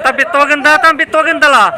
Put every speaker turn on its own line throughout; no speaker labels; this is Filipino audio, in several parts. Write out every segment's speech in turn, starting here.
Tapi itu ganda lah.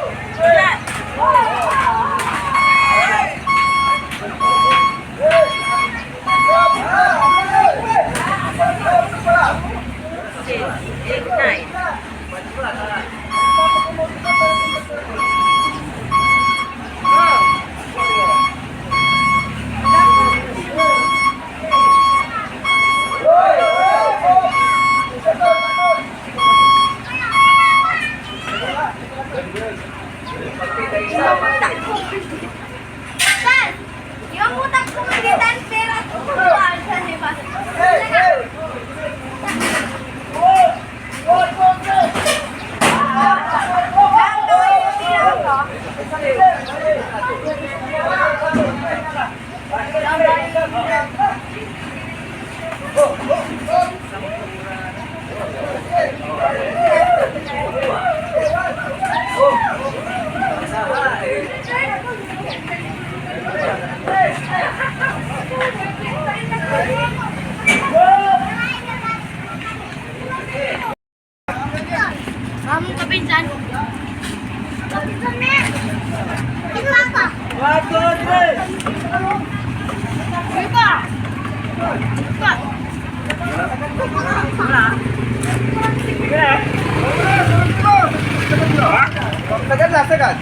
Yung utak ko magitan pera ko sa diba? Kamu kepinsan. Kepinsan nih. Itu apa? Waduh, Buka. Buka.
Segan.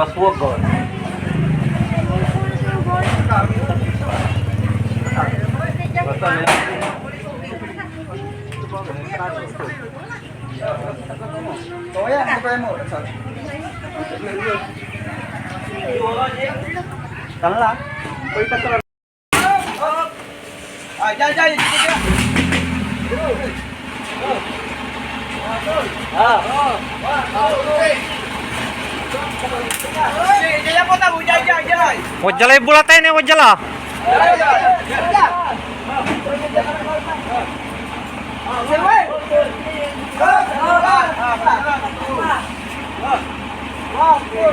Password go. Toya, ano kaya mo? Tara lang. Pwede ka tara. Ah, jangan.
Wajala bulatan ya wajala.
Oke.